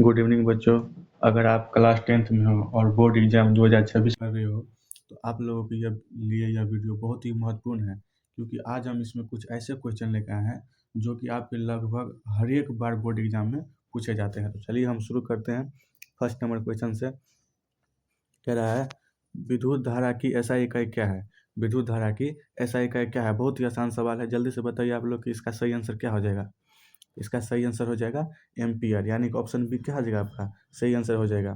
Good evening बच्चों। अगर आप क्लास 10th में हो और बोर्ड एग्जाम 2026 कर रहे हो तो आप लोगों के लिए यह वीडियो बहुत ही महत्वपूर्ण है, क्योंकि आज हम इसमें कुछ ऐसे क्वेश्चन लेकर आए हैं जो कि आपके लगभग हर एक बार बोर्ड एग्जाम में पूछे जाते हैं। तो चलिए हम शुरू करते हैं फर्स्ट नंबर क्वेश्चन से। कह रहा है विद्युत धारा की एसआई इकाई क्या है। विद्युत धारा की एसआई इकाई क्या है? बहुत ही आसान सवाल है, जल्दी से बताइए आप लोग कि इसका सही आंसर क्या हो जाएगा। इसका सही आंसर हो जाएगा एम्पियर, यानी कि ऑप्शन बी क्या हो जाएगा आपका सही आंसर हो जाएगा।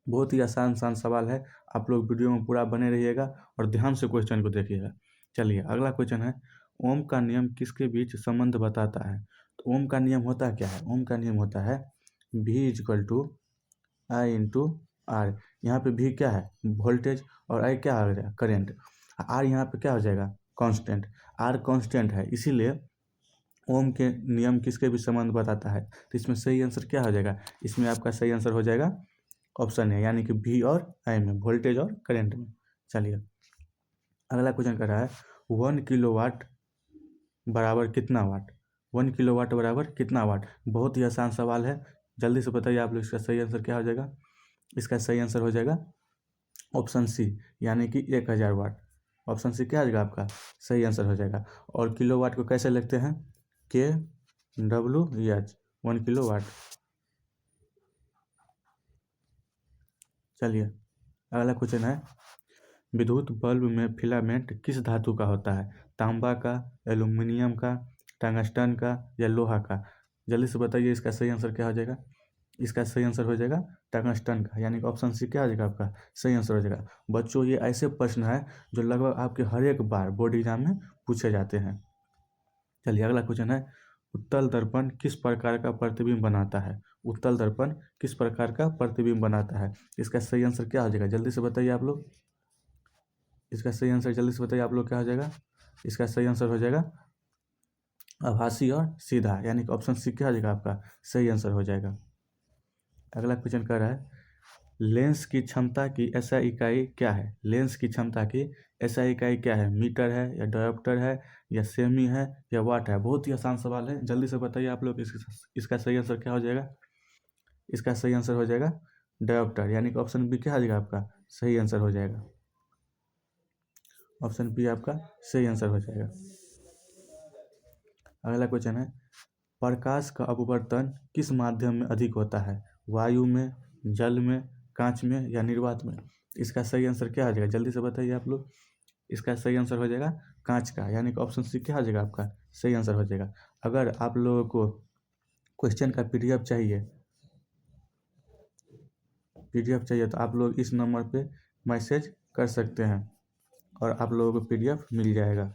बहुत ही आसान सवाल है, आप लोग वीडियो में पूरा बने रहिएगा और ध्यान से क्वेश्चन को देखिएगा। चलिए अगला क्वेश्चन है, ओम का नियम किसके बीच संबंध बताता है। तो ओम का नियम होता क्या है? ओम का नियम होता है V = I इंटू आर। यहाँ पे V क्या है? वोल्टेज, और I क्या आ गया? करेंट। R यहाँ पे क्या हो जाएगा? कांस्टेंट। R कांस्टेंट है, इसीलिए ओम के नियम किसके भी संबंध बताता है। तो इसमें सही आंसर क्या हो जाएगा? इसमें आपका सही आंसर हो जाएगा ऑप्शन है, यानी कि V और I में, वोल्टेज और करंट में। चलिए अगला क्वेश्चन कर रहा है 1 किलोवाट बराबर कितना वाट। 1 किलोवाट बराबर कितना वाट? बहुत ही आसान सवाल है, जल्दी से बताइए आप लोग इसका सही आंसर क्या हो जाएगा। इसका सही आंसर हो जाएगा ऑप्शन सी, यानी कि 1000 वाट। ऑप्शन सी क्या हो जाएगा आपका सही आंसर हो जाएगा। और किलोवाट को कैसे लिखते हैं? kWh, 1 kilowatt. चलिए अगला क्वेश्चन है विद्युत बल्ब में फिलामेंट किस धातु का होता है। तांबा का, एल्यूमिनियम का, टंगस्टन का या लोहा का? जल्दी से बताइए इसका सही आंसर क्या हो जाएगा। इसका सही आंसर हो जाएगा टंगस्टन का, यानी कि ऑप्शन सी क्या हो जाएगा आपका सही आंसर हो जाएगा। बच्चों ये ऐसे प्रश्न है जो लगभग आपके हर एक बार बोर्ड एग्जाम में पूछे जाते हैं। चलिए अगला क्वेश्चन है उत्तल दर्पण किस प्रकार का प्रतिबिंब बनाता है। उत्तल दर्पण किस प्रकार का प्रतिबिंब बनाता है? इसका सही आंसर क्या हो जाएगा? जल्दी से बताइए आप लोग इसका सही आंसर, जल्दी से बताइए आप लोग क्या हो जाएगा। इसका सही आंसर हो जाएगा आभासी और सीधा, यानी कि ऑप्शन सी क्या हो जाएगा आपका सही आंसर हो जाएगा। अगला क्वेश्चन कर रहा है लेंस की क्षमता की एसआई इकाई क्या है। लेंस की क्षमता की एसआई इकाई क्या है? मीटर है या डायोप्टर है या सेमी है या वाट है? बहुत ही आसान सवाल है, जल्दी से बताइए आप लोग इसका सही आंसर क्या हो जाएगा। इसका सही आंसर हो जाएगा डायोप्टर, यानी कि ऑप्शन बी क्या हो जाएगा आपका सही आंसर हो जाएगा। ऑप्शन बी आपका सही आंसर हो जाएगा। अगला क्वेश्चन है प्रकाश का अपवर्तन किस माध्यम में अधिक होता है। वायु में, जल में, कांच में या निर्वात में? इसका सही आंसर क्या हो जाएगा? जल्दी से बताइए आप लोग। इसका सही आंसर हो जाएगा कांच का, यानी कि ऑप्शन सी क्या हो जाएगा आपका सही आंसर हो जाएगा। अगर आप लोगों को क्वेश्चन का पीडीएफ चाहिए तो आप लोग इस नंबर पे मैसेज कर सकते हैं और आप लोगों को पीडीएफ मिल जाएगा।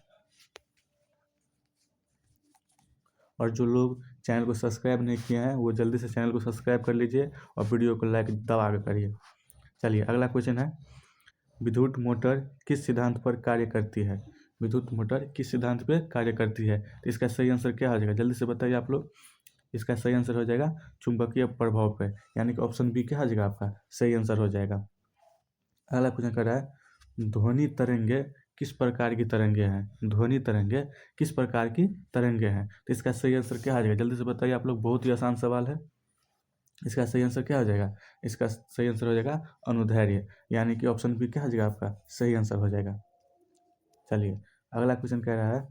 और जो लोग चैनल को सब्सक्राइब नहीं किए हैं वो जल्दी से चैनल को सब्सक्राइब कर लीजिए और वीडियो को लाइक दबा के करिए। चलिए अगला क्वेश्चन है विद्युत मोटर किस सिद्धांत पर कार्य करती है। विद्युत मोटर किस सिद्धांत पर कार्य करती है? तो इसका सही आंसर क्या हो जाएगा? जल्दी से बताइए आप लोग। इसका सही आंसर हो जाएगा चुंबकीय प्रभाव पर, यानी कि ऑप्शन बी क्या हो जाएगा आपका सही आंसर हो जाएगा। अगला क्वेश्चन कर रहा है ध्वनि तरंगे किस प्रकार की तरंगे हैं। ध्वनि तरंगे किस प्रकार की तरंगे हैं? तो इसका सही आंसर क्या हो जाएगा? जल्दी से बताइए आप लोग, बहुत ही आसान सवाल है। इसका सही आंसर क्या हो जाएगा? इसका सही आंसर हो जाएगा अनुदैर्ध्य, यानी कि ऑप्शन बी क्या हो जाएगा आपका सही आंसर हो जाएगा। चलिए अगला क्वेश्चन कह रहा है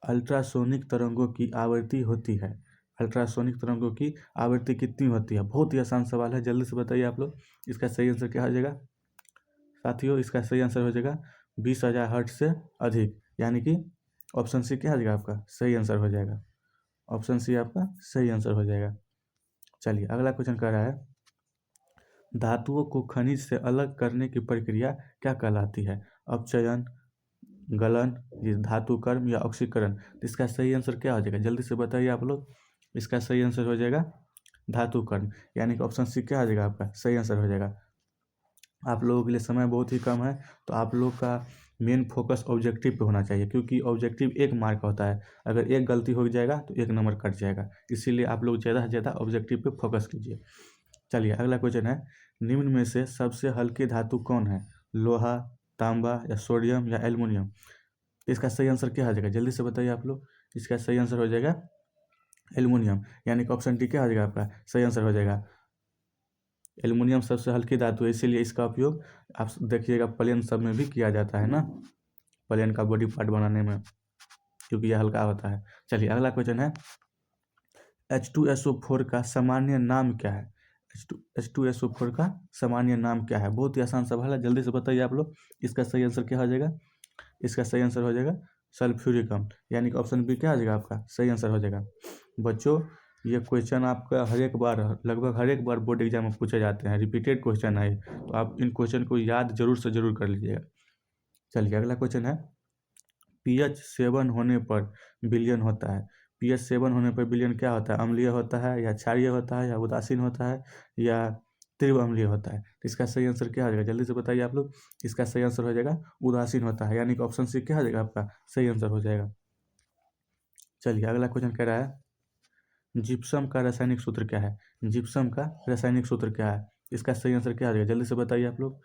अल्ट्रासोनिक तरंगों की आवृत्ति होती है। अल्ट्रासोनिक तरंगों की आवृत्ति कितनी होती है? बहुत ही आसान सवाल है, जल्दी से बताइए आप लोग। इसका सही आंसर क्या हो जाएगा साथियों? इसका सही आंसर हो जाएगा 20,000 हर्ट्ज से अधिक, यानी कि ऑप्शन सी क्या हो जाएगा आपका सही आंसर हो जाएगा। ऑप्शन सी आपका सही आंसर हो जाएगा। चलिए अगला क्वेश्चन कर रहा है धातुओं को खनिज से अलग करने की प्रक्रिया क्या कहलाती है। अपचयन, गलन, धातु कर्म या ऑक्सीकरण? इसका सही आंसर क्या हो जाएगा? जल्दी से बताइए आप लोग। इसका सही आंसर हो जाएगा धातु कर्म, यानी कि ऑप्शन सी क्या हो जाएगा आपका सही आंसर हो जाएगा। आप लोगों के लिए समय बहुत ही कम है, तो आप लोग का मेन फोकस ऑब्जेक्टिव पे होना चाहिए, क्योंकि ऑब्जेक्टिव 1 मार्क का होता है। अगर एक गलती हो जाएगा तो 1 नंबर कट जाएगा, इसीलिए आप लोग ज़्यादा से ज़्यादा ऑब्जेक्टिव पे फोकस कीजिए। चलिए अगला क्वेश्चन है निम्न में से सबसे हल्की धातु कौन है। लोहा, तांबा या सोडियम या एल्युमिनियम? इसका सही आंसर क्या हो जाएगा? जल्दी से बताइए आप लोग। इसका सही आंसर हो जाएगा एल्युमिनियम, यानी कि ऑप्शन डी क्या हो जाएगा आपका सही आंसर हो जाएगा। एल्युमिनियम सबसे हल्की धातु है, इसीलिए इसका उपयोग आप देखिएगा प्लेन सब में भी किया जाता है ना, प्लेन का बॉडी पार्ट बनाने में, क्योंकि यह हल्का होता है। चलिए अगला क्वेश्चन है, H2SO4 का सामान्य नाम क्या है? H2SO4 का सामान्य नाम क्या है? बहुत ही आसान सवाल है, जल्दी से बताइए आप लोग। इसका सही आंसर क्या हो जाएगा? इसका सही आंसर हो जाएगा सल्फ्यूरिक अम्ल, यानी कि ऑप्शन बी क्या हो जाएगा आपका सही आंसर हो जाएगा। बच्चों ये क्वेश्चन आपका लगभग हर एक बार बोर्ड एग्जाम में पूछे जाते हैं, रिपीटेड क्वेश्चन है, तो आप इन क्वेश्चन को याद जरूर से जरूर कर लीजिएगा। चलिए अगला क्वेश्चन है, pH 7 होने पर विलयन होता है। pH 7 होने पर विलयन क्या होता है? अम्लीय होता है या क्षारीय होता है या उदासीन होता है या तीव्र अम्लीय होता है? तो इसका सही आंसर क्या हो जाएगा? जल्दी से बताइए आप लोग। इसका सही आंसर हो जाएगा उदासीन होता है, यानी कि ऑप्शन सी क्या हो जाएगा आपका सही आंसर हो जाएगा। चलिए अगला क्वेश्चन कह रहा है, जिप्सम का रासायनिक सूत्र क्या है? जिप्सम का रासायनिक सूत्र क्या है? इसका सही आंसर क्या हो जाएगा? जल्दी से बताइए आप लोग।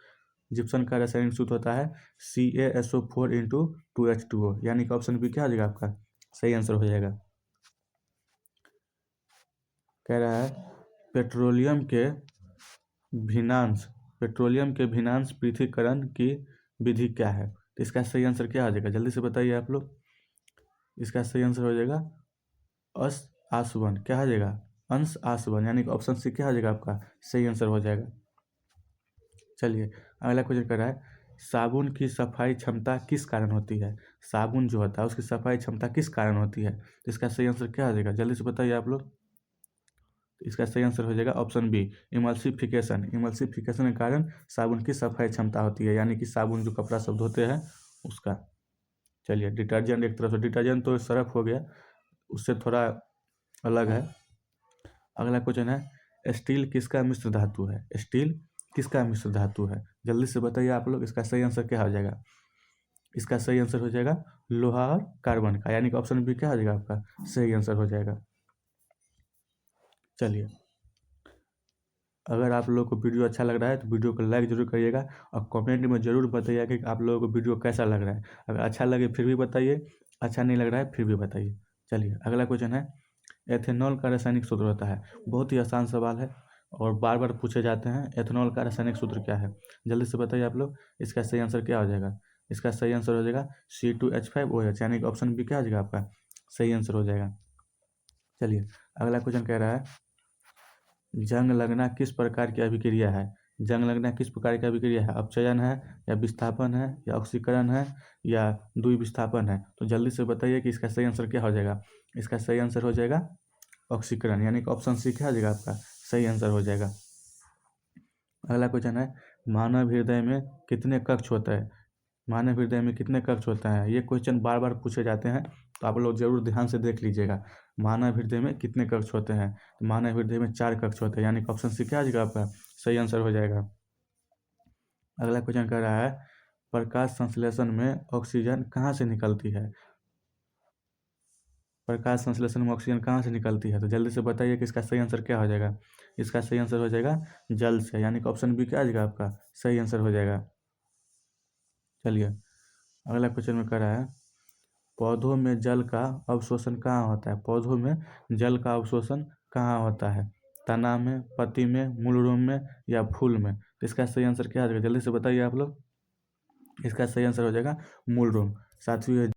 जिप्सम का रासायनिक सूत्र होता है CaSO4 इंटू 2H2O, यानी कि ऑप्शन बी क्या हो जाएगा आपका सही आंसर हो जाएगा। कह रहा है, पेट्रोलियम के भिन्नांश पृथक्करण की विधि क्या है? तो इसका सही आंसर क्या हो जाएगा? जल्दी से बताइए आप लोग। इसका सही आंसर हो जाएगा अंश आसवन, क्या हो जाएगा अंश आसवन, यानी कि ऑप्शन सी क्या हो जाएगा आपका सही आंसर हो जाएगा। चलिए अगला क्वेश्चन कर रहा है, साबुन की सफाई क्षमता किस कारण होती है? साबुन जो होता है उसकी सफाई क्षमता किस कारण होती है? तो इसका सही आंसर क्या हो जाएगा? जल्दी से बताइए आप लोग। इसका सही आंसर हो जाएगा ऑप्शन बी इमल्सिफिकेशन। इमल्सिफिकेशन के कारण साबुन की सफाई क्षमता होती है, यानी कि साबुन जो कपड़ा सब धोते हैं उसका। चलिए डिटर्जेंट एक तरफ से, डिटर्जेंट तो सर्फ हो गया, उससे थोड़ा अलग है। अगला क्वेश्चन है, स्टील किसका मिश्र धातु है? स्टील किसका मिश्र धातु है? जल्दी से बताइए आप लोग। इसका सही आंसर क्या हो जाएगा? इसका सही आंसर हो जाएगा लोहा और कार्बन का, यानी कि ऑप्शन बी क्या हो जाएगा आपका सही आंसर हो जाएगा। चलिए अगर आप लोगों को वीडियो अच्छा लग रहा है तो वीडियो को लाइक जरूर करिएगा और कमेंट में ज़रूर बताइए कि आप लोगों को वीडियो कैसा लग रहा है। अगर अच्छा लगे फिर भी बताइए, अच्छा नहीं लग रहा है फिर भी बताइए। चलिए अगला क्वेश्चन है, एथेनॉल का रासायनिक सूत्र होता है। बहुत ही आसान सवाल है और बार बार पूछे जाते हैं। एथेनॉल का रासायनिक सूत्र क्या है? जल्दी से बताइए आप लोग। इसका सही आंसर क्या हो जाएगा? इसका सही आंसर हो जाएगा C2H5OH, यानी कि ऑप्शन बी क्या हो जाएगा आपका सही आंसर हो जाएगा। चलिए अगला क्वेश्चन कह रहा है, जंग लगना किस प्रकार की अभिक्रिया है? जंग लगना किस प्रकार की अभिक्रिया है? अपचयन है या विस्थापन है या ऑक्सीकरण है या द्विविस्थापन है? तो जल्दी से बताइए कि इसका सही आंसर क्या हो जाएगा। इसका सही आंसर हो जाएगा ऑक्सीकरण, यानी कि ऑप्शन सी क्या हो जाएगा आपका सही आंसर हो जाएगा। अगला क्वेश्चन है, मानव हृदय में कितने कक्ष होते हैं? मानव हृदय में कितने कक्ष होता है? ये क्वेश्चन बार बार पूछे जाते हैं, तो आप लोग जरूर ध्यान से देख लीजिएगा। मानव हृदय में कितने कक्ष होते हैं? तो मानव हृदय में 4 कक्ष होते हैं, यानी कि ऑप्शन सी क्या आ जाएगा आपका सही आंसर हो जाएगा। अगला क्वेश्चन कर रहा है, प्रकाश संश्लेषण में ऑक्सीजन कहाँ से निकलती है? प्रकाश संश्लेषण में ऑक्सीजन कहाँ से निकलती है? तो जल्दी से बताइए कि इसका सही आंसर क्या हो जाएगा। इसका सही आंसर हो जाएगा जल से, यानी कि ऑप्शन बी क्या आ जाएगा आपका सही आंसर हो जाएगा। चलिए अगला क्वेश्चन में कर रहा है, पौधों में जल का अवशोषण कहाँ होता है? पौधों में जल का अवशोषण कहाँ होता है? तना में, पत्ती में, मूलरूप में या फूल में? तो इसका सही आंसर क्या आ जाएगा? जल्दी से बताइए आप लोग। इसका सही आंसर हो जाएगा मूलरूप। साथियों